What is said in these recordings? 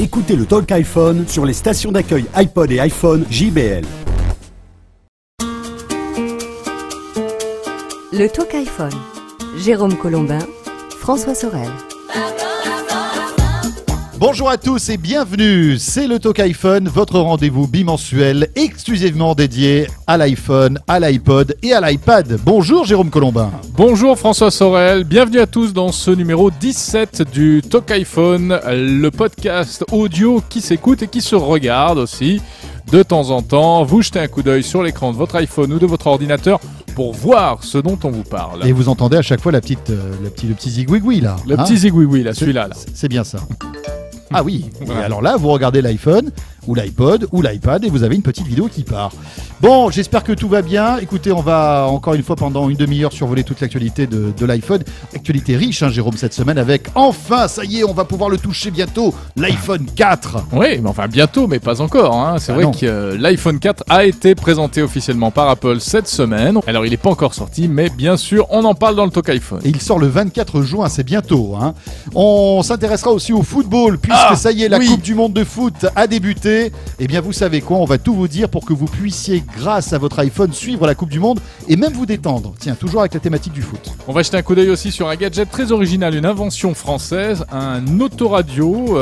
Écoutez le Talk iPhone sur les stations d'accueil iPod et iPhone JBL. Le Talk iPhone. Jérôme Colombin, François Sorel. Bonjour à tous et bienvenue, c'est le Talk iPhone, votre rendez-vous bimensuel exclusivement dédié à l'iPhone, à l'iPod et à l'iPad. Bonjour Jérôme Colombin. Bonjour François Sorel, bienvenue à tous dans ce numéro 17 du Talk iPhone, le podcast audio qui s'écoute et qui se regarde aussi. De temps en temps, vous jetez un coup d'œil sur l'écran de votre iPhone ou de votre ordinateur pour voir ce dont on vous parle. Et vous entendez à chaque fois le petit zigouigoui là. Le petit zigouigoui là, celui-là. Là. C'est bien ça. Ah oui, et alors là, vous regardez l'iPhone, ou l'iPod, ou l'iPad, et vous avez une petite vidéo qui part. Bon, j'espère que tout va bien. Écoutez, on va encore une fois pendant une demi-heure survoler toute l'actualité de l'iPhone. Actualité riche, hein, Jérôme, cette semaine, avec enfin, ça y est, on va pouvoir le toucher bientôt, l'iPhone 4. Oui, mais enfin bientôt, mais pas encore. Hein. C'est vrai que l'iPhone 4 a été présenté officiellement par Apple cette semaine. Alors, il n'est pas encore sorti, mais bien sûr, on en parle dans le Talk iPhone. Et il sort le 24 juin, c'est bientôt. Hein. On s'intéressera aussi au football, puisque ça y est, la Coupe du Monde de foot a débuté. Eh bien, vous savez quoi, on va tout vous dire pour que vous puissiez, grâce à votre iPhone, suivre la Coupe du Monde et même vous détendre. Tiens, toujours avec la thématique du foot. On va jeter un coup d'œil aussi sur un gadget très original, une invention française, un autoradio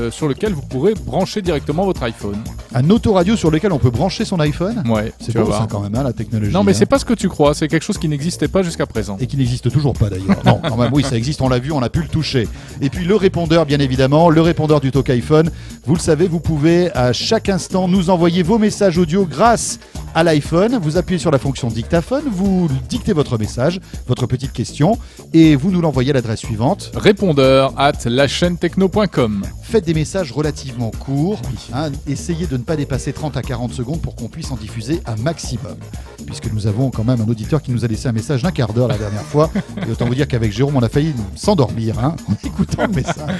sur lequel vous pourrez brancher directement votre iPhone. Un autoradio sur lequel on peut brancher son iPhone ? Ouais, c'est beau ça quand même, hein, la technologie. Non, mais c'est pas ce que tu crois, c'est quelque chose qui n'existait pas jusqu'à présent. Et qui n'existe toujours pas d'ailleurs. Non, quand même, oui, ça existe, on l'a vu, on a pu le toucher. Et puis le répondeur, bien évidemment, le répondeur du Talk iPhone. Vous le savez, vous pouvez à chaque instant nous envoyer vos messages audio grâce à l'iPhone. Vous appuyez sur la fonction dictaphone, vous dictez votre message, votre petite question, et vous nous l'envoyez à l'adresse suivante. répondeur@lachaînetechno.com. Faites des messages relativement courts, hein, essayez de ne pas dépasser 30 à 40 secondes pour qu'on puisse en diffuser un maximum. Puisque nous avons quand même un auditeur qui nous a laissé un message d'un quart d'heure la dernière fois. Et autant vous dire qu'avec Jérôme, on a failli s'endormir en écoutant le message.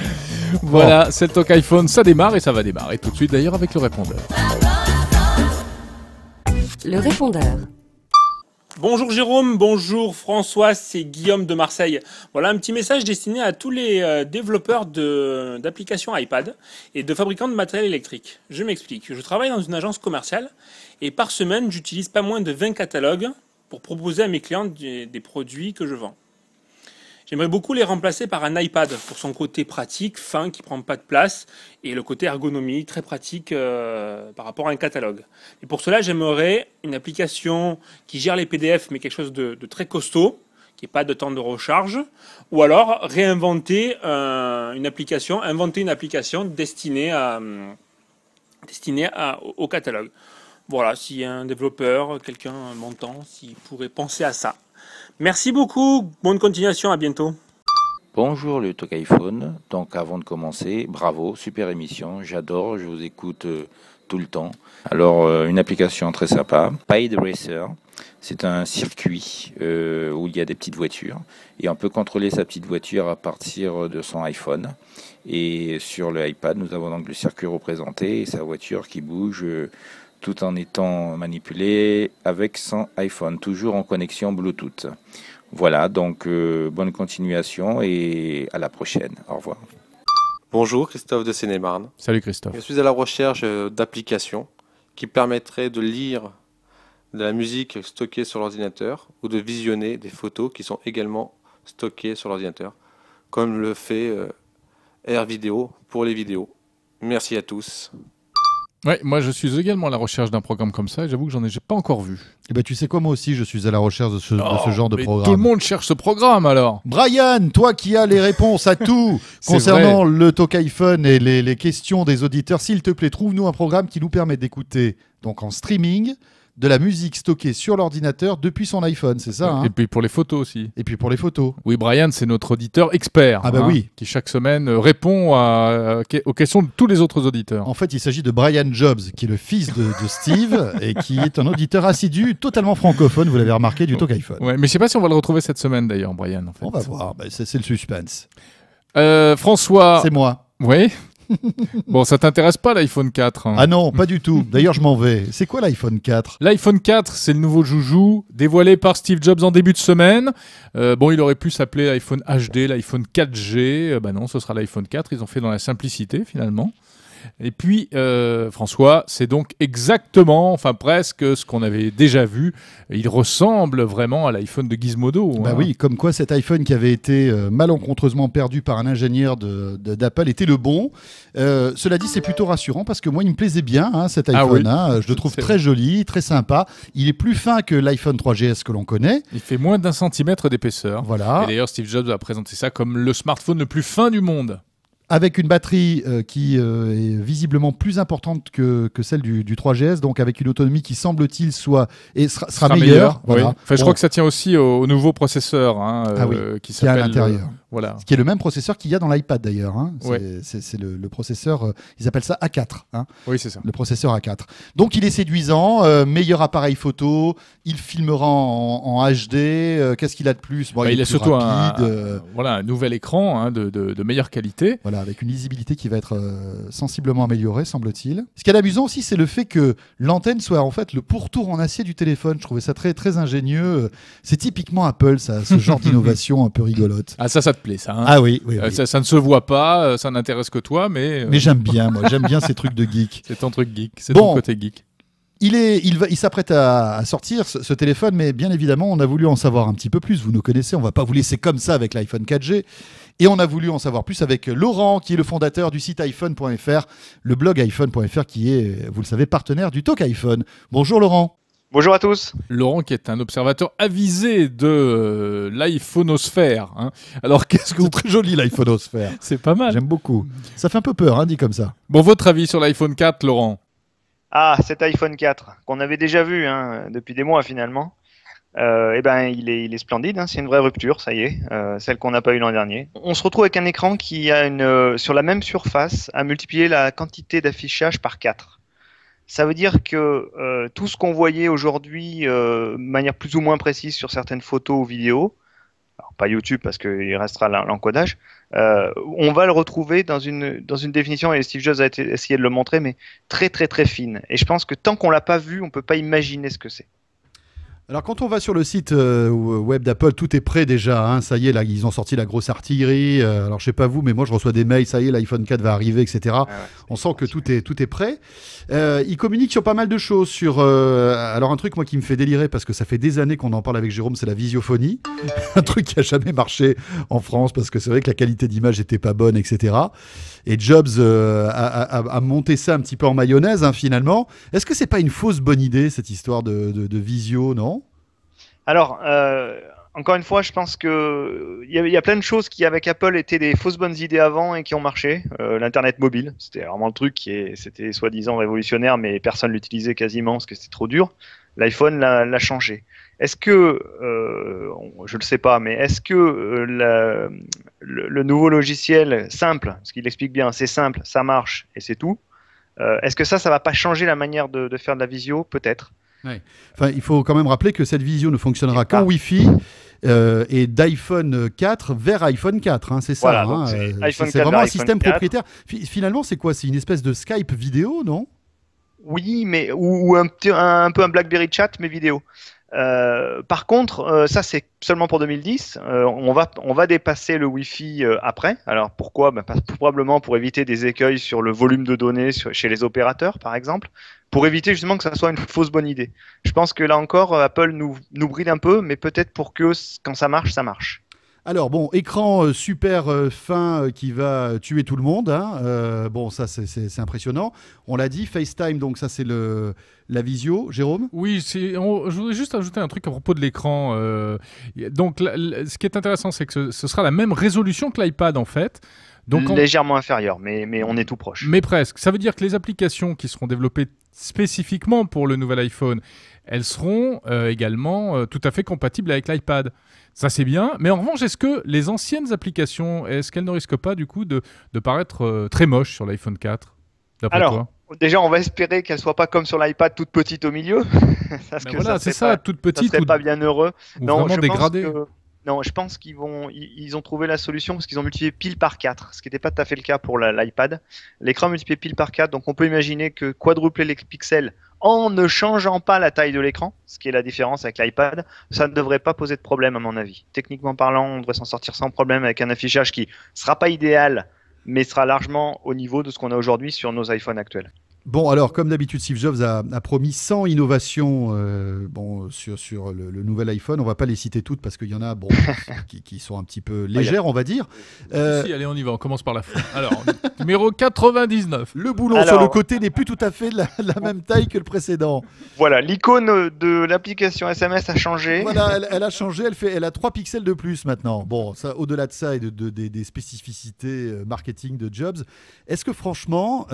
Voilà, c'est le Talk iPhone, ça démarre et ça va démarrer tout de suite d'ailleurs avec le répondeur. Le répondeur. Bonjour Jérôme, bonjour François, c'est Guillaume de Marseille. Voilà un petit message destiné à tous les développeurs d'applications iPad et de fabricants de matériel électrique. Je m'explique, je travaille dans une agence commerciale et par semaine j'utilise pas moins de 20 catalogues pour proposer à mes clients des produits que je vends. J'aimerais beaucoup les remplacer par un iPad pour son côté pratique, fin, qui prend pas de place, et le côté ergonomie, très pratique par rapport à un catalogue. Et pour cela, j'aimerais une application qui gère les PDF, mais quelque chose de très costaud, qui n'ait pas de temps de recharge, ou alors réinventer une application destinée au catalogue. Voilà, s'il y a un développeur, quelqu'un montant, s'il pourrait penser à ça. Merci beaucoup, bonne continuation, à bientôt. Bonjour le Talk iPhone, donc avant de commencer, bravo, super émission, j'adore, je vous écoute tout le temps. Alors une application très sympa, Paid Racer, c'est un circuit où il y a des petites voitures et on peut contrôler sa petite voiture à partir de son iPhone. Et sur le iPad, nous avons donc le circuit représenté et sa voiture qui bouge tout en étant manipulé avec son iPhone, toujours en connexion Bluetooth. Voilà, donc bonne continuation et à la prochaine. Au revoir. Bonjour, Christophe de Seine-et-Marne. Salut Christophe. Je suis à la recherche d'applications qui permettraient de lire de la musique stockée sur l'ordinateur ou de visionner des photos qui sont également stockées sur l'ordinateur, comme le fait AirVideo pour les vidéos. Merci à tous. Ouais, moi je suis également à la recherche d'un programme comme ça et j'avoue que j'ai pas encore vu. Et ben tu sais quoi, moi aussi je suis à la recherche de ce genre de programme. Tout le monde cherche ce programme alors. Brian, toi qui as les réponses à tout concernant le Talk iPhone et les questions des auditeurs, s'il te plaît, trouve-nous un programme qui nous permet d'écouter donc en streaming de la musique stockée sur l'ordinateur depuis son iPhone, c'est ça hein? Et puis pour les photos aussi. Et puis pour les photos. Oui, Brian, c'est notre auditeur expert. Ah bah oui. Qui chaque semaine répond aux questions de tous les autres auditeurs. En fait, il s'agit de Brian Jobs, qui est le fils de Steve et qui est un auditeur assidu, totalement francophone, vous l'avez remarqué, du Talk iPhone. Ouais, mais je sais pas si on va le retrouver cette semaine d'ailleurs, Brian. En fait. On va voir, c'est le suspense. François. C'est moi. Oui. Bon, ça t'intéresse pas l'iPhone 4 hein. Ah non, pas du tout. D'ailleurs, je m'en vais. C'est quoi l'iPhone 4 ? L'iPhone 4, c'est le nouveau joujou dévoilé par Steve Jobs en début de semaine. Bon, il aurait pu s'appeler l'iPhone HD, l'iPhone 4G. Non, ce sera l'iPhone 4. Ils ont fait dans la simplicité finalement. Et puis, François, c'est donc exactement, enfin presque, ce qu'on avait déjà vu. Il ressemble vraiment à l'iPhone de Gizmodo. Bah oui, comme quoi cet iPhone qui avait été malencontreusement perdu par un ingénieur d'Apple était le bon. Cela dit, c'est plutôt rassurant parce que moi, il me plaisait bien, hein, cet iPhone. Je le trouve très joli, très sympa. Il est plus fin que l'iPhone 3GS que l'on connaît. Il fait moins d'1 centimètre d'épaisseur. Voilà. Et d'ailleurs, Steve Jobs a présenté ça comme le smartphone le plus fin du monde. Avec une batterie qui est visiblement plus importante que celle du 3GS, donc avec une autonomie qui semble-t-il sera meilleure. Voilà. Oui. Enfin, je crois que ça tient aussi au nouveau processeur qui est à l'intérieur. Voilà. Ce qui est le même processeur qu'il y a dans l'iPad d'ailleurs. Hein. Ouais. C'est le processeur, ils appellent ça A4. Hein. Oui, c'est ça. Le processeur A4. Donc il est séduisant, meilleur appareil photo, il filmera en HD. Qu'est-ce qu'il a de plus? Il est a surtout rapide, un nouvel écran de meilleure qualité. Voilà, avec une lisibilité qui va être sensiblement améliorée, semble-t-il. Ce qui est amusant aussi, c'est le fait que l'antenne soit en fait le pourtour en acier du téléphone. Je trouvais ça très, très ingénieux. C'est typiquement Apple, ça, ce genre d'innovation un peu rigolote. Ah, ça te plaît, ça, hein? Ah oui. Ça ne se voit pas, ça n'intéresse que toi, mais... Mais j'aime bien, moi. J'aime bien ces trucs de geek. C'est ton truc geek, c'est ton côté geek. Il s'apprête à sortir ce téléphone, mais bien évidemment, on a voulu en savoir un petit peu plus. Vous nous connaissez, on ne va pas vous laisser comme ça avec l'iPhone 4G. Et on a voulu en savoir plus avec Laurent, qui est le fondateur du site iPhone.fr, le blog iPhone.fr, qui est, vous le savez, partenaire du Talk iPhone. Bonjour Laurent. Bonjour à tous. Laurent qui est un observateur avisé de l'iPhonosphère. Hein. Alors qu'est-ce que vous... C'est très joli l'iPhonosphère. C'est pas mal. J'aime beaucoup. Ça fait un peu peur, hein, dit comme ça. Bon, votre avis sur l'iPhone 4, Laurent? Ah, cet iPhone 4 qu'on avait déjà vu depuis des mois finalement. Il est splendide, hein, c'est une vraie rupture, ça y est, celle qu'on n'a pas eu l'an dernier. On se retrouve avec un écran qui a sur la même surface a multiplié la quantité d'affichage par 4. Ça veut dire que tout ce qu'on voyait aujourd'hui de manière plus ou moins précise sur certaines photos ou vidéos, alors pas YouTube parce qu'il restera l'encodage, on va le retrouver dans une définition, et Steve Jobs a essayé de le montrer, mais très très très fine. Et je pense que tant qu'on l'a pas vu, on peut pas imaginer ce que c'est. Alors quand on va sur le site web d'Apple, tout est prêt déjà, hein, ça y est, là, ils ont sorti la grosse artillerie, alors je sais pas vous, mais moi je reçois des mails, ça y est, l'iPhone 4 va arriver, etc. On sent que tout est prêt. Ils communiquent sur pas mal de choses, alors un truc moi qui me fait délirer, parce que ça fait des années qu'on en parle avec Jérôme, c'est la visiophonie, un truc qui a jamais marché en France, parce que c'est vrai que la qualité d'image était pas bonne, etc. Et Jobs a monté ça un petit peu en mayonnaise, hein, finalement. Est-ce que c'est pas une fausse bonne idée, cette histoire de visio, non? Alors, encore une fois, je pense que il y a plein de choses qui, avec Apple, étaient des fausses bonnes idées avant et qui ont marché. L'Internet mobile, c'était vraiment le truc c'était soi-disant révolutionnaire, mais personne l'utilisait quasiment parce que c'était trop dur. L'iPhone l'a changé. Est-ce que, je le sais pas, mais est-ce que le nouveau logiciel simple, ce qu'il explique bien, c'est simple, ça marche et c'est tout. Est-ce que ça va pas changer la manière de faire de la visio? Peut-être. Ouais. Enfin, il faut quand même rappeler que cette visio ne fonctionnera qu'en Wi-Fi et d'iPhone 4 vers iPhone 4. Hein, c'est ça. Voilà, c'est vraiment un système propriétaire. Finalement, c'est quoi? C'est une espèce de Skype vidéo, non? Oui, mais ou un peu un BlackBerry chat, mais vidéo. Par contre, ça c'est seulement pour 2010. On va dépasser le Wi-Fi après. Alors pourquoi? Probablement pour éviter des écueils sur le volume de données chez les opérateurs, par exemple, pour éviter justement que ça soit une fausse bonne idée. Je pense que là encore, Apple nous bride un peu, mais peut-être pour que quand ça marche, ça marche. Alors bon, écran super fin qui va tuer tout le monde. Hein. Bon, ça c'est impressionnant. On l'a dit, FaceTime, donc ça c'est la visio. Jérôme? Oui, je voudrais juste ajouter un truc à propos de l'écran. Donc ce qui est intéressant, c'est que ce sera la même résolution que l'iPad en fait. Donc légèrement inférieur, mais on est tout proche. Mais presque. Ça veut dire que les applications qui seront développées spécifiquement pour le nouvel iPhone, elles seront également tout à fait compatibles avec l'iPad. Ça c'est bien, mais en revanche, est-ce que les anciennes applications, est-ce qu'elles ne risquent pas du coup de paraître très moches sur l'iPhone 4 d'après toi? Déjà, on va espérer qu'elle soit pas comme sur l'iPad, toute petite au milieu. Parce que voilà, c'est ça, toute petite. Ça serait pas bien heureux. Non, vraiment dégradée. Non, je pense ils ont trouvé la solution parce qu'ils ont multiplié pile par 4, ce qui n'était pas tout à fait le cas pour l'iPad. L'écran multiplié pile par 4, donc on peut imaginer que quadrupler les pixels en ne changeant pas la taille de l'écran, ce qui est la différence avec l'iPad, ça ne devrait pas poser de problème à mon avis. Techniquement parlant, on devrait s'en sortir sans problème avec un affichage qui sera pas idéal, mais sera largement au niveau de ce qu'on a aujourd'hui sur nos iPhones actuels. Bon, alors, comme d'habitude, Steve Jobs a promis 100 innovations sur le nouvel iPhone. On ne va pas les citer toutes parce qu'il y en a qui sont un petit peu légères, on va dire. Si, allez, on y va. On commence par la fin. Alors, numéro 99. Le boulon sur le côté n'est plus tout à fait de la même taille que le précédent. Voilà, l'icône de l'application SMS a changé. Voilà, elle a changé. Elle a 3 pixels de plus maintenant. Bon, ça, au-delà de ça et des spécificités marketing de Jobs, est-ce que franchement,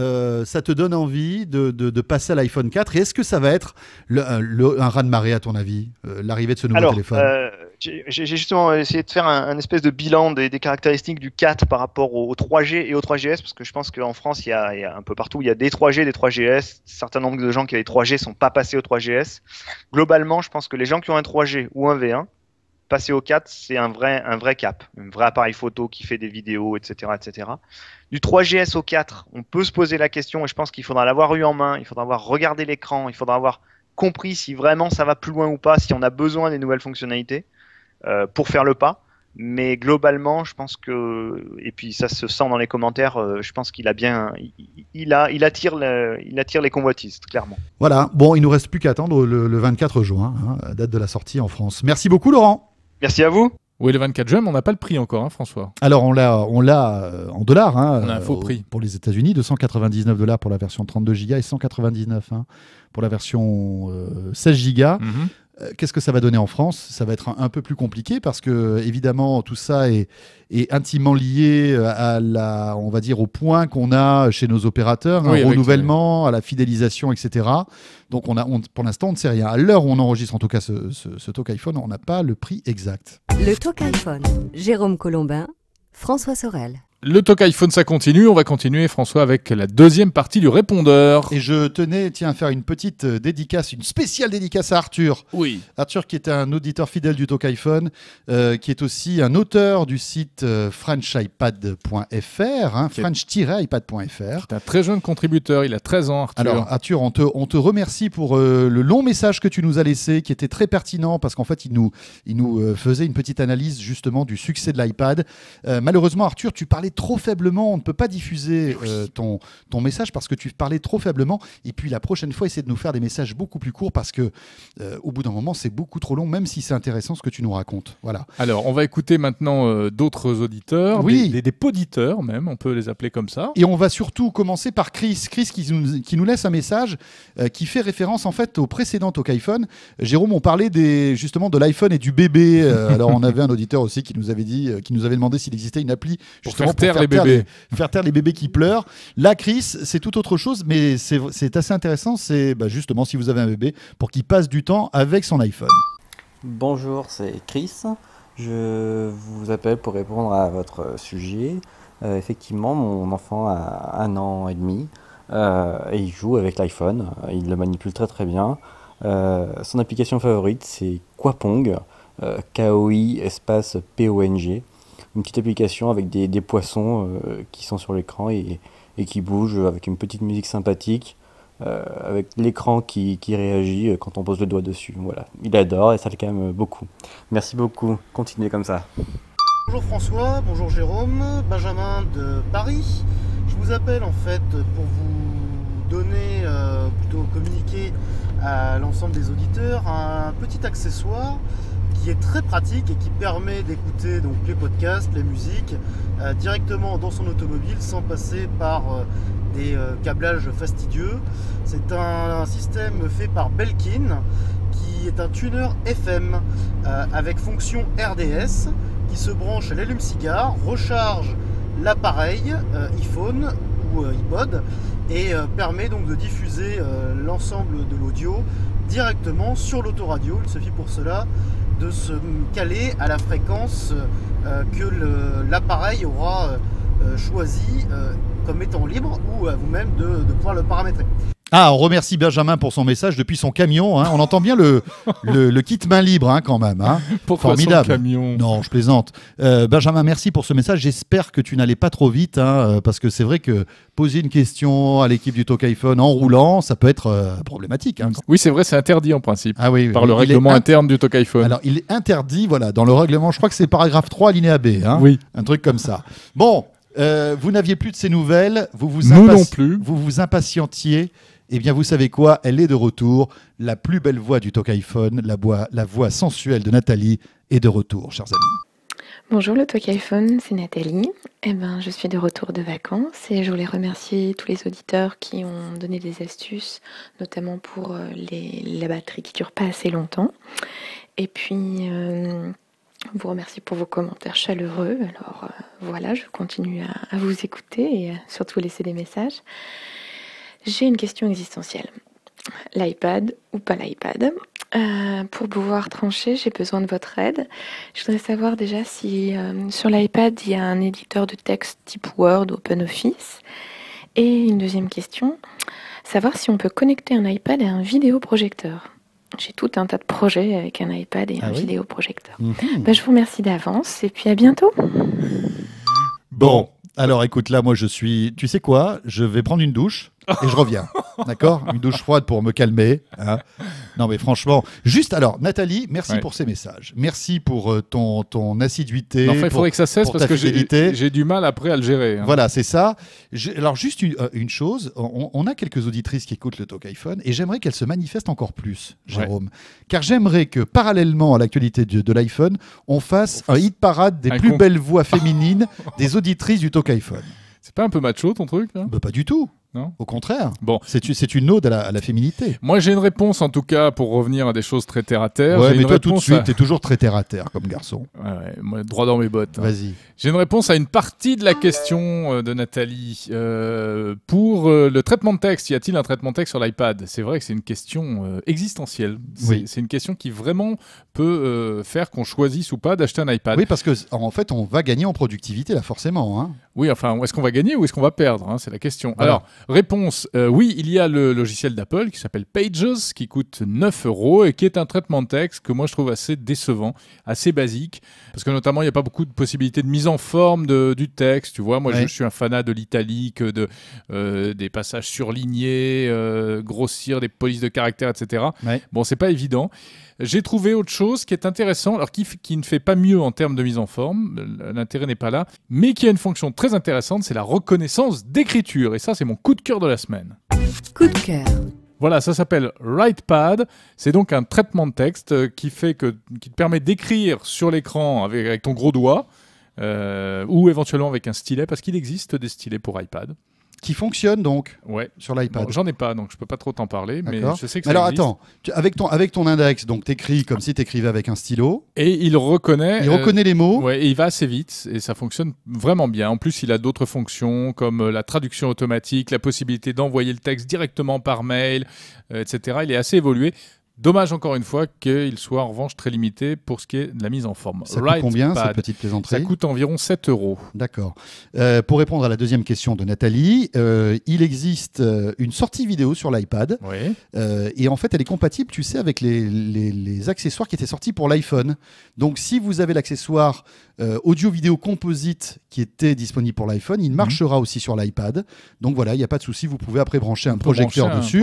ça te donne envie de passer à l'iPhone 4 et est-ce que ça va être un raz-de-marée à ton avis, l'arrivée de ce nouveau téléphone? J'ai justement essayé de faire un espèce de bilan des caractéristiques du 4 par rapport au 3G et au 3GS parce que je pense qu'en France il y a un peu partout, il y a des 3G, des 3GS, un certain nombre de gens qui avaient 3G sont pas passés au 3GS. Globalement, je pense que les gens qui ont un 3G ou un V1 passer au 4, c'est un vrai cap, un vrai appareil photo qui fait des vidéos, etc., etc. Du 3GS au 4, on peut se poser la question et je pense qu'il faudra l'avoir eu en main, il faudra avoir regardé l'écran, il faudra avoir compris si vraiment ça va plus loin ou pas, si on a besoin des nouvelles fonctionnalités pour faire le pas. Mais globalement, je pense que, et puis ça se sent dans les commentaires, je pense qu'il a bien, il attire les convoitises, clairement. Voilà, bon, il nous reste plus qu'à attendre le 24 juin, date de la sortie en France. Merci beaucoup, Laurent. Merci à vous. Oui, le 24 juin, mais on n'a pas le prix encore, hein, François. Alors, on l'a en dollars. On a un faux prix. Pour les États-Unis, $299 pour la version 32 Go et 199 pour la version 16 Go. Qu'est-ce que ça va donner en France? Ça va être un peu plus compliqué parce que, évidemment, tout ça est intimement lié on va dire, au point qu'on a chez nos opérateurs, au renouvellement, à la fidélisation, etc. Donc, pour l'instant, on ne sait rien. À l'heure où on enregistre, en tout cas, ce Talk iPhone, on n'a pas le prix exact. Le Talk iPhone. Jérôme Colombin, François Sorel. Le Talk iPhone, ça continue. On va continuer, François, avec la deuxième partie du répondeur. Et je tenais, à faire une petite dédicace, une spéciale dédicace à Arthur. Oui. Arthur, qui est un auditeur fidèle du Talk iPhone, qui est aussi un auteur du site frenchipad.fr, french-ipad.fr. C'est un très jeune contributeur. Il a 13 ans, Arthur. Alors, Arthur, on te remercie pour le long message que tu nous as laissé, qui était très pertinent, parce qu'en fait, il nous faisait une petite analyse, justement, du succès de l'iPad. Malheureusement, Arthur, tu parlais trop faiblement, on ne peut pas diffuser ton message parce que tu parlais trop faiblement, et puis la prochaine fois essaie de nous faire des messages beaucoup plus courts parce que au bout d'un moment c'est beaucoup trop long, même si c'est intéressant ce que tu nous racontes. Voilà. Alors on va écouter maintenant d'autres auditeurs, des poditeurs même, on peut les appeler comme ça. Et on va surtout commencer par Chris qui nous laisse un message qui fait référence en fait au précédent Talk iPhone. Jérôme, on parlait justement de l'iPhone et du bébé. Alors on avait un auditeur aussi qui nous avait demandé s'il existait une appli justement pour faire taire les bébés qui pleurent. Là, Chris, c'est tout autre chose, mais c'est assez intéressant. C'est justement si vous avez un bébé, pour qu'il passe du temps avec son iPhone. Bonjour, c'est Chris. Je vous appelle pour répondre à votre sujet. Effectivement, mon enfant a 1 an et demi et il joue avec l'iPhone. Il le manipule très très bien. Son application favorite, c'est Kwapong, KOI espace PONG. Une petite application avec des poissons qui sont sur l'écran et qui bougent avec une petite musique sympathique, avec l'écran qui réagit quand on pose le doigt dessus. Voilà, il adore et ça le calme beaucoup. Merci beaucoup, continuez comme ça. Bonjour François, bonjour Jérôme, Benjamin de Paris. Je vous appelle en fait pour vous donner, plutôt communiquer à l'ensemble des auditeurs un petit accessoire qui est très pratique et qui permet d'écouter donc les podcasts, les musiques directement dans son automobile sans passer par des câblages fastidieux. C'est un système fait par Belkin qui est un tuner FM avec fonction RDS qui se branche à l'allume-cigare, recharge l'appareil iPhone ou iPod et permet donc de diffuser l'ensemble de l'audio directement sur l'autoradio. Il suffit pour cela de se caler à la fréquence que l'appareil aura choisi comme étant libre ou à vous-même de pouvoir le paramétrer. Ah, on remercie Benjamin pour son message depuis son camion. On entend bien le kit main libre quand même. Pourquoi formidable. Son camion? Non, je plaisante. Benjamin, merci pour ce message. J'espère que tu n'allais pas trop vite parce que c'est vrai que poser une question à l'équipe du Talk iPhone en roulant, ça peut être problématique. Oui, c'est vrai, c'est interdit en principe. Ah oui, par le règlement interne du Talk iPhone. Alors, il est interdit, voilà, dans le règlement, je crois que c'est paragraphe 3, alinéa B. Oui. Un truc comme ça. Bon. Vous n'aviez plus de ces nouvelles, Nous non plus. vous vous impatientiez. Eh bien, vous savez quoi? Elle est de retour. La plus belle voix du Talk iPhone, la voix sensuelle de Nathalie est de retour, chers amis. Bonjour le Talk iPhone, c'est Nathalie. Je suis de retour de vacances et je voulais remercier tous les auditeurs qui ont donné des astuces, notamment pour la batterie qui dure pas assez longtemps. Et puis, vous remercie pour vos commentaires chaleureux. Alors voilà, je continue à vous écouter et surtout laisser des messages. J'ai une question existentielle. L'iPad ou pas l'iPad? Pour pouvoir trancher, j'ai besoin de votre aide. Je voudrais savoir déjà si sur l'iPad, il y a un éditeur de texte type Word, OpenOffice. Et une deuxième question, savoir si on peut connecter un iPad à un vidéoprojecteur. J'ai tout un tas de projets avec un iPad et un vidéoprojecteur. Je vous remercie d'avance et puis à bientôt. Bon, alors écoute, là, moi je suis... Tu sais quoi? Je vais prendre une douche et je reviens. D'accord? Une douche froide pour me calmer. Hein. Non mais franchement, juste alors, Nathalie, merci pour ces messages. Merci pour ton assiduité. Non, il faudrait que ça cesse parce que j'ai du mal après à le gérer. Hein. Voilà, c'est ça. Alors juste une chose, on a quelques auditrices qui écoutent le Talk iPhone et j'aimerais qu'elles se manifestent encore plus, Jérôme. Car j'aimerais que parallèlement à l'actualité de l'iPhone, on fasse un hit parade des plus belles voix féminines des auditrices du Talk iPhone. C'est pas un peu macho ton truc là? Pas du tout. Non, au contraire. Bon, c'est une ode à la féminité. Moi, j'ai une réponse en tout cas pour revenir à des choses très terre à terre. Ouais, mais toi tout de suite, t'es toujours très terre à terre comme garçon. Ouais, moi, droit dans mes bottes. Hein. Vas-y. J'ai une réponse à une partie de la question de Nathalie. Pour le traitement de texte, y a-t-il un traitement de texte sur l'iPad? C'est vrai que c'est une question existentielle. C'est une question qui vraiment peut faire qu'on choisisse ou pas d'acheter un iPad. Oui, parce que en fait, on va gagner en productivité là, forcément. Hein. Oui, enfin, est-ce qu'on va gagner ou est-ce qu'on va perdre, hein, c'est la question. Voilà. Alors, réponse, oui, il y a le logiciel d'Apple qui s'appelle Pages, qui coûte 9 € et qui est un traitement de texte que moi je trouve assez décevant, assez basique, parce que notamment il n'y a pas beaucoup de possibilités de mise en forme du texte, tu vois. Moi je suis un fanat de l'italique, des passages surlignés, grossir des polices de caractères, etc. Ouais. Bon, c'est pas évident. J'ai trouvé autre chose qui est intéressant, alors qui ne fait pas mieux en termes de mise en forme, l'intérêt n'est pas là, mais qui a une fonction très intéressante, c'est la reconnaissance d'écriture. Et ça, c'est mon coup de cœur de la semaine. Coup de cœur. Voilà, ça s'appelle WritePad. C'est donc un traitement de texte qui te permet d'écrire sur l'écran avec ton gros doigt, ou éventuellement avec un stylet, parce qu'il existe des stylets pour iPad. Qui fonctionne donc sur l'iPad. Bon, j'en ai pas, donc je peux pas trop t'en parler, mais je sais que ça alors existe. Attends, avec ton index, donc t'écris comme si t'écrivais avec un stylo. Et il reconnaît les mots. Ouais, et il va assez vite et ça fonctionne vraiment bien. En plus, il a d'autres fonctions comme la traduction automatique, la possibilité d'envoyer le texte directement par mail, etc. Il est assez évolué. Dommage encore une fois qu'il soit en revanche très limité pour ce qui est de la mise en forme. Ça coûte combien cette petite plaisanterie? Ça coûte environ 7 €. D'accord. Pour répondre à la deuxième question de Nathalie, il existe une sortie vidéo sur l'iPad. Oui. Et en fait, elle est compatible, tu sais, avec les accessoires qui étaient sortis pour l'iPhone. Donc, si vous avez l'accessoire audio-vidéo composite qui était disponible pour l'iPhone, il marchera aussi sur l'iPad. Donc voilà, il n'y a pas de souci, vous pouvez après brancher un projecteur dessus.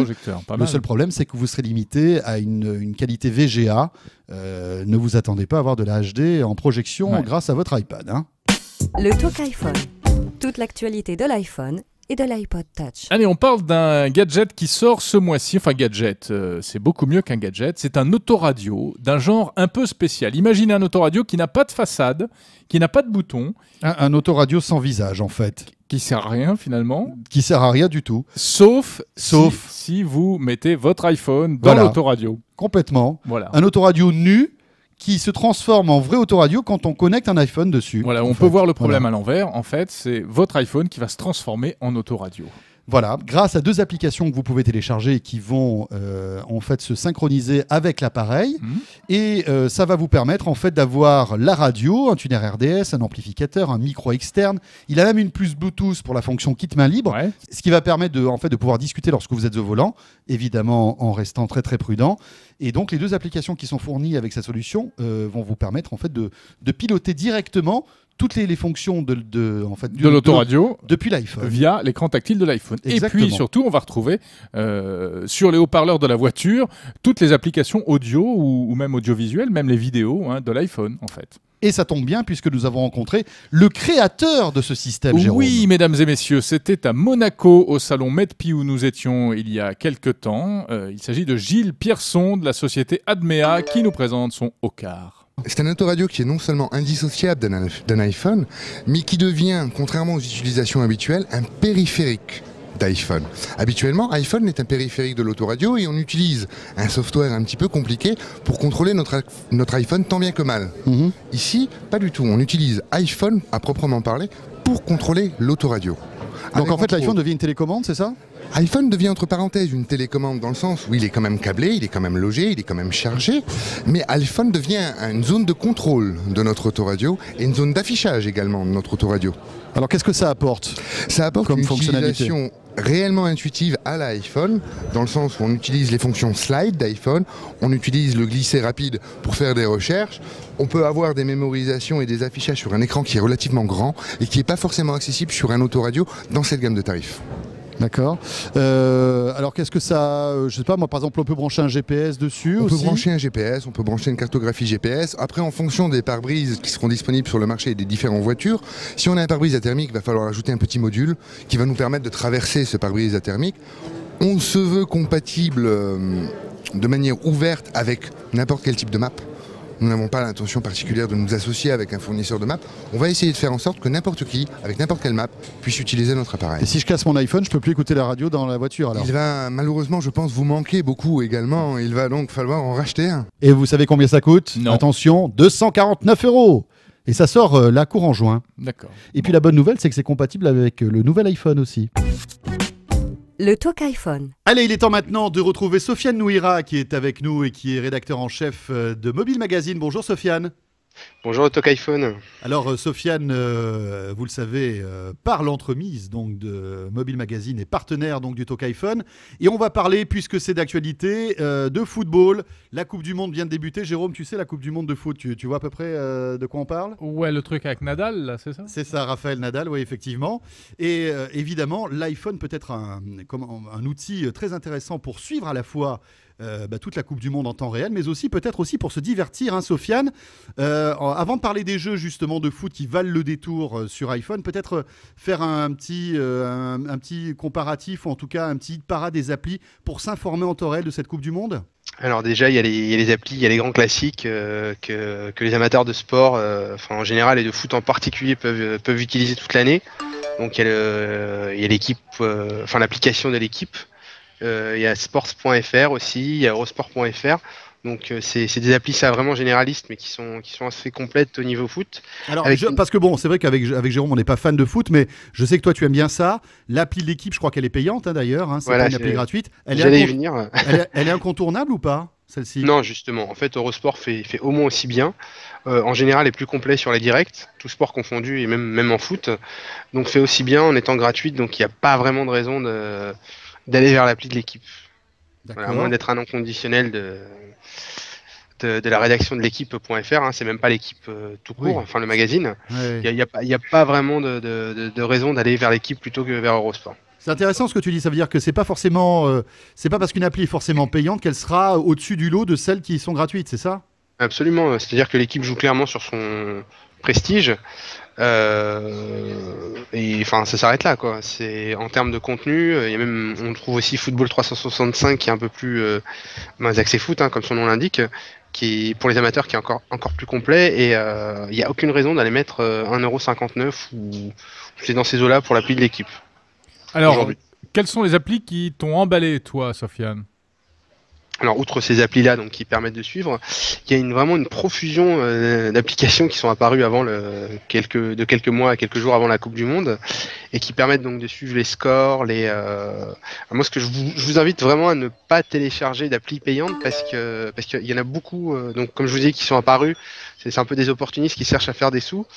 Le seul problème, c'est que vous serez limité à une qualité VGA. Ne vous attendez pas à avoir de la HD en projection grâce à votre iPad. Hein. Le Talk iPhone. Toute l'actualité de l'iPhone et de l'iPod Touch. Allez, on parle d'un gadget qui sort ce mois-ci. Enfin, gadget, c'est beaucoup mieux qu'un gadget. C'est un autoradio d'un genre un peu spécial. Imaginez un autoradio qui n'a pas de façade, qui n'a pas de bouton. Un autoradio sans visage, en fait. Qui sert à rien, finalement. Qui sert à rien du tout. Sauf si vous mettez votre iPhone dans l'autoradio. Complètement. Voilà. Un autoradio nu qui se transforme en vrai autoradio quand on connecte un iPhone dessus. Voilà, on peut voir le problème à l'envers. En fait, c'est votre iPhone qui va se transformer en autoradio. Voilà, grâce à 2 applications que vous pouvez télécharger et qui vont en fait se synchroniser avec l'appareil. Et ça va vous permettre en fait d'avoir la radio, un tuner RDS, un amplificateur, un micro externe. Il a même une puce Bluetooth pour la fonction kit main libre, ce qui va permettre de pouvoir discuter lorsque vous êtes au volant, évidemment en restant très très prudent. Et donc les 2 applications qui sont fournies avec cette solution vont vous permettre en fait de piloter directement toutes les fonctions de l'autoradio depuis l'iPhone. Via l'écran tactile de l'iPhone. Exactement. Et puis surtout, on va retrouver sur les haut-parleurs de la voiture toutes les applications audio ou même audiovisuelles, même les vidéos de l'iPhone en fait. Et ça tombe bien puisque nous avons rencontré le créateur de ce système, Jérôme. Oui, mesdames et messieurs, c'était à Monaco, au salon Medpi où nous étions il y a quelques temps. Il s'agit de Gilles Pierson de la société Admea qui nous présente son Ocar. C'est un autoradio qui est non seulement indissociable d'un iPhone, mais qui devient, contrairement aux utilisations habituelles, un périphérique d'iPhone. Habituellement, iPhone est un périphérique de l'autoradio et on utilise un software un petit peu compliqué pour contrôler notre iPhone tant bien que mal. Ici, pas du tout. On utilise iPhone à proprement parler pour contrôler l'autoradio. Donc en fait, l'iPhone devient une télécommande, c'est ça ? iPhone devient entre parenthèses une télécommande dans le sens où il est quand même câblé, il est quand même logé, il est quand même chargé, mais iPhone devient une zone de contrôle de notre autoradio et une zone d'affichage également de notre autoradio. Alors qu'est-ce que ça apporte ? Ça apporte comme une fonctionnalité utilisation réellement intuitive à l'iPhone, dans le sens où on utilise les fonctions slide d'iPhone, on utilise le glisser rapide pour faire des recherches, on peut avoir des mémorisations et des affichages sur un écran qui est relativement grand et qui n'est pas forcément accessible sur un autoradio dans cette gamme de tarifs. D'accord. Alors qu'est-ce que ça... je sais pas, moi par exemple, on peut brancher un GPS dessus aussi. On peut brancher un GPS, on peut brancher une cartographie GPS. Après, en fonction des pare-brises qui seront disponibles sur le marché et des différentes voitures, si on a un pare-brise athermique, il va falloir ajouter un petit module qui va nous permettre de traverser ce pare-brise athermique. On se veut compatible de manière ouverte avec n'importe quel type de map. Nous n'avons pas l'intention particulière de nous associer avec un fournisseur de map. On va essayer de faire en sorte que n'importe qui, avec n'importe quelle map, puisse utiliser notre appareil. Et si je casse mon iPhone, je peux plus écouter la radio dans la voiture alors ? Il va malheureusement, je pense, vous manquer beaucoup également. Il va donc falloir en racheter un. Et vous savez combien ça coûte ? Non. Attention, 249 €. Et ça sort là courant juin. D'accord. Et puis la bonne nouvelle, c'est que c'est compatible avec le nouvel iPhone aussi. Le Talk iPhone. Allez, il est temps maintenant de retrouver Sofiane Nouira qui est avec nous et qui est rédacteur en chef de Mobile Magazine. Bonjour Sofiane. Bonjour au Talk iPhone. Alors Sofiane, vous le savez, par l'entremise donc de Mobile Magazine et partenaire donc du Talk iPhone, et on va parler, puisque c'est d'actualité, de football. La Coupe du Monde vient de débuter. Jérôme, tu sais la Coupe du Monde de foot, tu vois à peu près de quoi on parle ? Ouais, le truc avec Nadal, là, c'est ça ? C'est ça, Raphaël Nadal, oui, effectivement. Et évidemment, l'iPhone peut être un outil très intéressant pour suivre à la fois toute la Coupe du Monde en temps réel, mais aussi peut-être aussi pour se divertir, hein, Sofiane. Avant de parler des jeux justement de foot qui valent le détour sur iPhone, peut-être faire un petit comparatif, ou en tout cas un petit parade des applis pour s'informer en temps réel de cette Coupe du Monde. Alors déjà, il y a les applis, il y a les grands classiques que les amateurs de sport, en général et de foot en particulier, peuvent utiliser toute l'année. Donc il y a l'équipe, l'application de l'équipe. Il y a sports.fr aussi, il y a eurosport.fr. Donc c'est des applis vraiment généralistes, mais qui sont assez complètes au niveau foot. Alors parce que bon, c'est vrai qu'avec Jérôme, on n'est pas fan de foot, mais je sais que toi tu aimes bien ça. L'appli de l'équipe, je crois qu'elle est payante d'ailleurs. C'est pas une appli gratuite. J'allais y venir. Elle est incontournable ou pas, celle-ci ? Non, justement. En fait, Eurosport fait au moins aussi bien. En général, est plus complet sur les directs, tout sport confondu et même en foot. Donc fait aussi bien en étant gratuite. Donc il n'y a pas vraiment de raison d'aller vers l'appli de l'équipe. Voilà, à moins d'être un nom conditionnel de la rédaction de l'équipe.fr, hein, c'est même pas l'équipe tout court, le magazine. Il n'y a pas vraiment de raison d'aller vers l'équipe plutôt que vers Eurosport. C'est intéressant ce que tu dis, ça veut dire que c'est pas forcément, c'est pas parce qu'une appli est forcément payante qu'elle sera au-dessus du lot de celles qui sont gratuites, c'est ça ? Absolument, c'est-à-dire que l'équipe joue clairement sur son prestige. Et ça s'arrête là, quoi. C'est en termes de contenu, on trouve aussi Football 365 qui est un peu plus axé foot, hein, comme son nom l'indique, qui pour les amateurs qui est encore plus complet, et il n'y a aucune raison d'aller mettre 1,59 € ou c'est dans ces eaux-là pour l'appli de l'équipe. Alors, quelles sont les applis qui t'ont emballé, toi, Sofiane ? Alors, outre ces applis-là, donc qui permettent de suivre, il y a vraiment une profusion d'applications qui sont apparues avant quelques mois à quelques jours avant la Coupe du Monde, et qui permettent donc de suivre les scores. Moi, je vous invite vraiment à ne pas télécharger d'applis payantes parce qu'il y en a beaucoup. Donc, comme je vous dis, qui sont apparus. C'est un peu des opportunistes qui cherchent à faire des sous.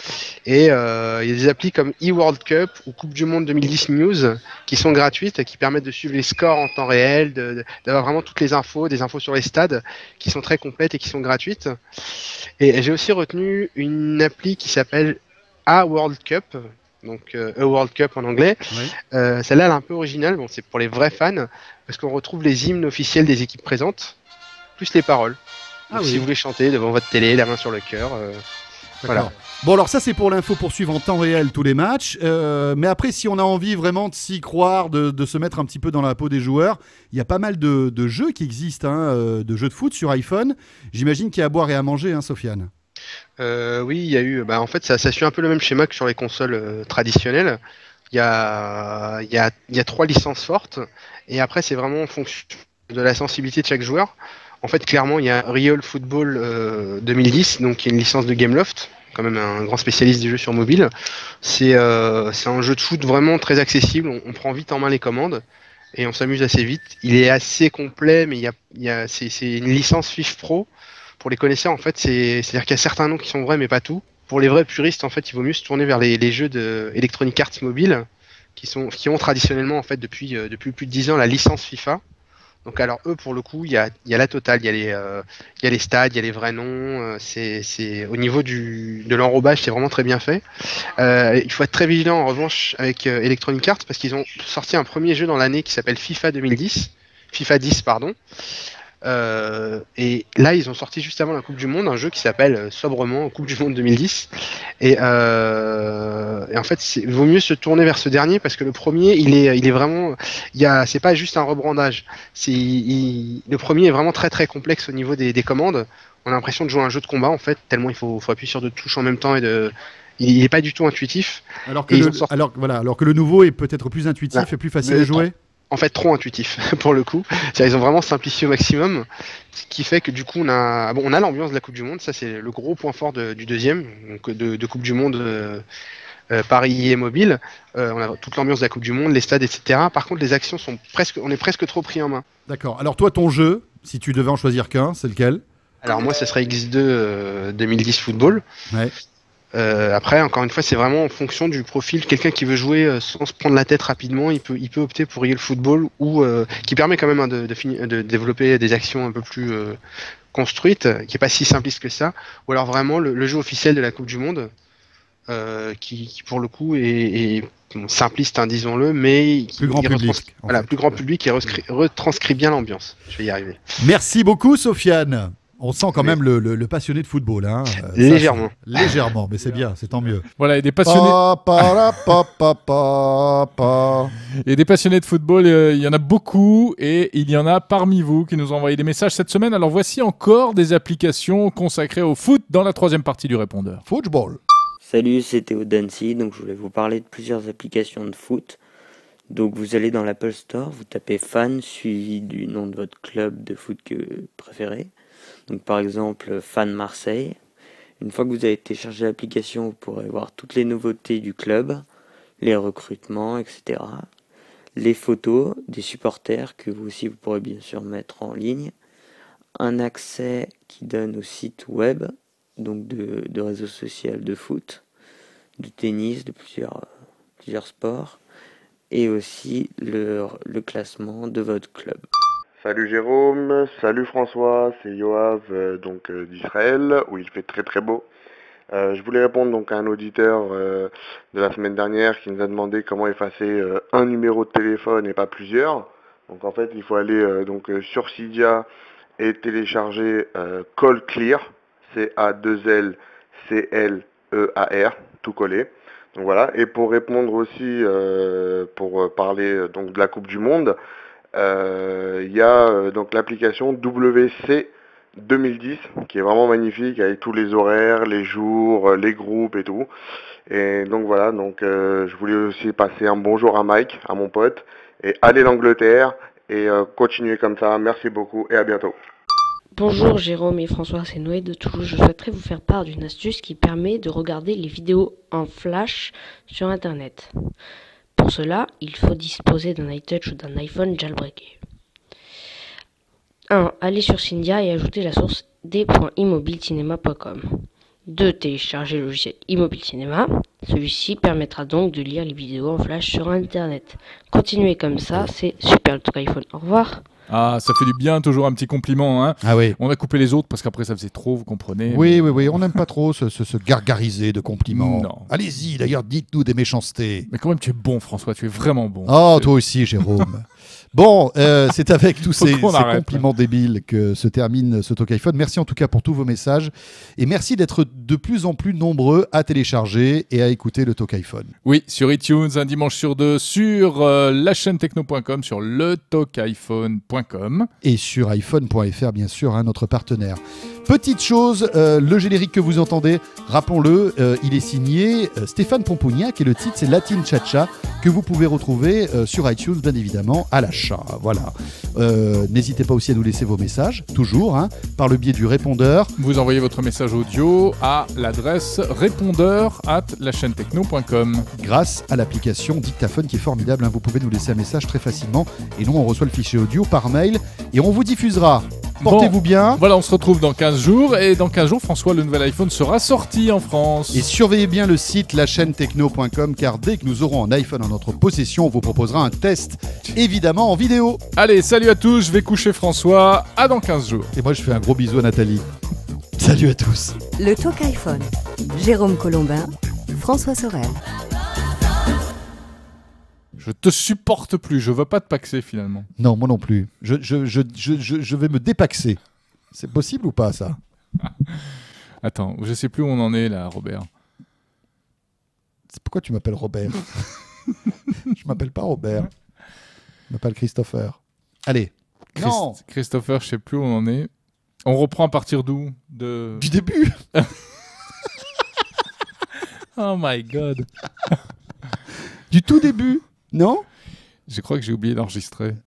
Et il y a des applis comme eWorld Cup ou Coupe du Monde 2010 News qui sont gratuites et qui permettent de suivre les scores en temps réel, d'avoir vraiment toutes les infos, des infos sur les stades qui sont très complètes et qui sont gratuites. Et j'ai aussi retenu une appli qui s'appelle A World Cup, donc A World Cup en anglais. Oui. Celle-là, elle est un peu originale. Bon, c'est pour les vrais fans parce qu'on retrouve les hymnes officiels des équipes présentes, plus les paroles. Donc, si vous voulez chanter devant votre télé, la main sur le cœur, Voilà. Bon, alors ça, c'est pour l'info pour suivre en temps réel tous les matchs. Mais après, si on a envie vraiment de s'y croire, de se mettre un petit peu dans la peau des joueurs, il y a pas mal de jeux qui existent, de jeux de foot sur iPhone. J'imagine qu'il y a à boire et à manger, Sofiane. Oui, il y a eu. En fait, ça suit un peu le même schéma que sur les consoles traditionnelles. Il y a 3 licences fortes. Et après, c'est vraiment en fonction de la sensibilité de chaque joueur. En fait, clairement, il y a Real Football 2010, donc qui est une licence de Gameloft, quand même un grand spécialiste des jeux sur mobile. C'est un jeu de foot vraiment très accessible. On prend vite en main les commandes et on s'amuse assez vite. Il est assez complet, mais c'est une licence FIFA Pro. Pour les connaisseurs, en fait, c'est-à-dire qu'il y a certains noms qui sont vrais, mais pas tout. Pour les vrais puristes, en fait, il vaut mieux se tourner vers les jeux de Electronic Arts Mobile, qui ont traditionnellement, en fait, depuis plus de 10 ans, la licence FIFA. Donc alors eux, pour le coup, il y a la totale, il y a les stades, il y a les vrais noms. C'est au niveau de l'enrobage, c'est vraiment très bien fait. Il faut être très vigilant en revanche avec Electronic Arts parce qu'ils ont sorti un premier jeu dans l'année qui s'appelle FIFA 10, pardon. Et là, ils ont sorti juste avant la Coupe du Monde un jeu qui s'appelle sobrement Coupe du Monde 2010. Et en fait, il vaut mieux se tourner vers ce dernier parce que le premier, il est vraiment, c'est pas juste un rebrandage. Le premier est vraiment très très complexe au niveau des commandes. On a l'impression de jouer à un jeu de combat en fait, tellement il faut appuyer sur 2 touches en même temps il est pas du tout intuitif. Alors que le nouveau est peut-être plus intuitif et plus facile à jouer. En fait, trop intuitif pour le coup. Ils ont vraiment simplifié au maximum, ce qui fait que du coup on a l'ambiance de la Coupe du Monde. Ça c'est le gros point fort du deuxième, donc de Coupe du Monde Paris et mobile. On a toute l'ambiance de la Coupe du Monde, les stades, etc. Par contre, les actions on est presque trop pris en main. D'accord. Alors toi, ton jeu, si tu devais en choisir qu'un, c'est lequel? Alors moi, ce serait X2 2010 Football. Ouais. Après, encore une fois, c'est vraiment en fonction du profil. Quelqu'un qui veut jouer sans se prendre la tête rapidement, il peut opter pour Real Football ou qui permet quand même de développer des actions un peu plus construites, qui est pas si simpliste que ça. Ou alors vraiment le jeu officiel de la Coupe du Monde, qui pour le coup est simpliste, disons-le, mais plus grand public et retranscrit bien l'ambiance. Je vais y arriver. Merci beaucoup, Sofiane. On sent quand même le passionné de football. Légèrement. Légèrement, mais c'est bien, c'est tant mieux. Voilà, et des passionnés... Et des passionnés de football, il y en a beaucoup, et il y en a parmi vous qui nous ont envoyé des messages cette semaine. Alors voici encore des applications consacrées au foot dans la 3e partie du répondeur. Football. Salut, c'est Théo Dancy, donc je voulais vous parler de plusieurs applications de foot. Donc vous allez dans l'Apple Store, vous tapez fan suivi du nom de votre club de foot préféré. Donc par exemple Fan Marseille. Une fois que vous avez téléchargé l'application, vous pourrez voir toutes les nouveautés du club, les recrutements, etc. Les photos des supporters que vous aussi vous pourrez bien sûr mettre en ligne. Un accès qui donne au site web, donc de réseaux sociaux de foot, de tennis, de plusieurs sports. Et aussi le classement de votre club. Salut Jérôme, salut François, c'est Yoav d'Israël où il fait très très beau. Je voulais répondre donc à un auditeur de la semaine dernière qui nous a demandé comment effacer un numéro de téléphone et pas plusieurs. Donc en fait il faut aller sur Cydia et télécharger Call Clear, C-A-2-L-C-L-E-A-R, tout collé. Donc voilà, et pour répondre aussi, pour parler donc de la Coupe du Monde, il y a donc l'application WC 2010 qui est vraiment magnifique avec tous les horaires, les jours, les groupes et tout. Et donc voilà, je voulais aussi passer un bonjour à Mike, à mon pote, et allez l'Angleterre et continuez comme ça. Merci beaucoup et à bientôt. Bonjour Jérôme et François, c'est Noé de Toulouse. Je souhaiterais vous faire part d'une astuce qui permet de regarder les vidéos en flash sur internet. Pour cela, il faut disposer d'un iTouch ou d'un iPhone jailbreaké. 1. Allez sur Cydia et ajouter la source d.immobilecinema.com. 2. Télécharger le logiciel Immobile Cinéma. Celui-ci permettra donc de lire les vidéos en flash sur internet. Continuez comme ça, c'est super le truc iPhone. Au revoir. Ah, ça fait du bien, toujours un petit compliment. Hein. Ah oui. On a coupé les autres parce qu'après ça faisait trop, vous comprenez. Oui, on n'aime pas trop se gargariser de compliments. Non. Allez-y, d'ailleurs, dites-nous des méchancetés. Mais quand même, tu es bon, François, tu es vraiment bon. Oh, toi aussi, Jérôme. Bon, c'est avec tous ces qu'on arrête, compliments débiles que se termine ce Talk iPhone. Merci en tout cas pour tous vos messages et merci d'être de plus en plus nombreux à télécharger et à écouter le Talk iPhone. Oui, sur iTunes, un dimanche sur deux, sur la chaîne techno.com, sur le talkiphone.com. Et sur iPhone.fr, bien sûr, hein, notre partenaire. Petite chose, le générique que vous entendez, rappelons-le, il est signé Stéphane Pompougnac et le titre c'est Latin Cha-Cha que vous pouvez retrouver sur iTunes, bien évidemment, à l'achat. Voilà. N'hésitez pas aussi à nous laisser vos messages, toujours, hein, par le biais du répondeur. Vous envoyez votre message audio à l'adresse répondeur@lachaînetechno.com. Grâce à l'application Dictaphone qui est formidable, hein, vous pouvez nous laisser un message très facilement et nous on reçoit le fichier audio par mail et on vous diffusera. Portez-vous bien. Voilà, on se retrouve dans 15 jours et dans 15 jours, François, le nouvel iPhone sera sorti en France. Et surveillez bien le site lachaînetechno.com car dès que nous aurons un iPhone en notre possession, on vous proposera un test, évidemment en vidéo. Allez, salut à tous, je vais coucher François, à dans 15 jours. Et moi je fais un gros bisou à Nathalie. Salut à tous. Le Talk iPhone. Jérôme Colombin, François Sorel. Je te supporte plus, je veux pas te paxer finalement. Non, moi non plus. Je vais me dépaxer. C'est possible ou pas ça? Attends, je sais plus où on en est là, Robert. Pourquoi tu m'appelles Robert? Je m'appelle pas Robert. Je m'appelle Christopher. Allez. Non. Christopher, je sais plus où on en est. On reprend à partir d'où? Du début. Oh my god. Du tout début. Non? Je crois que j'ai oublié d'enregistrer.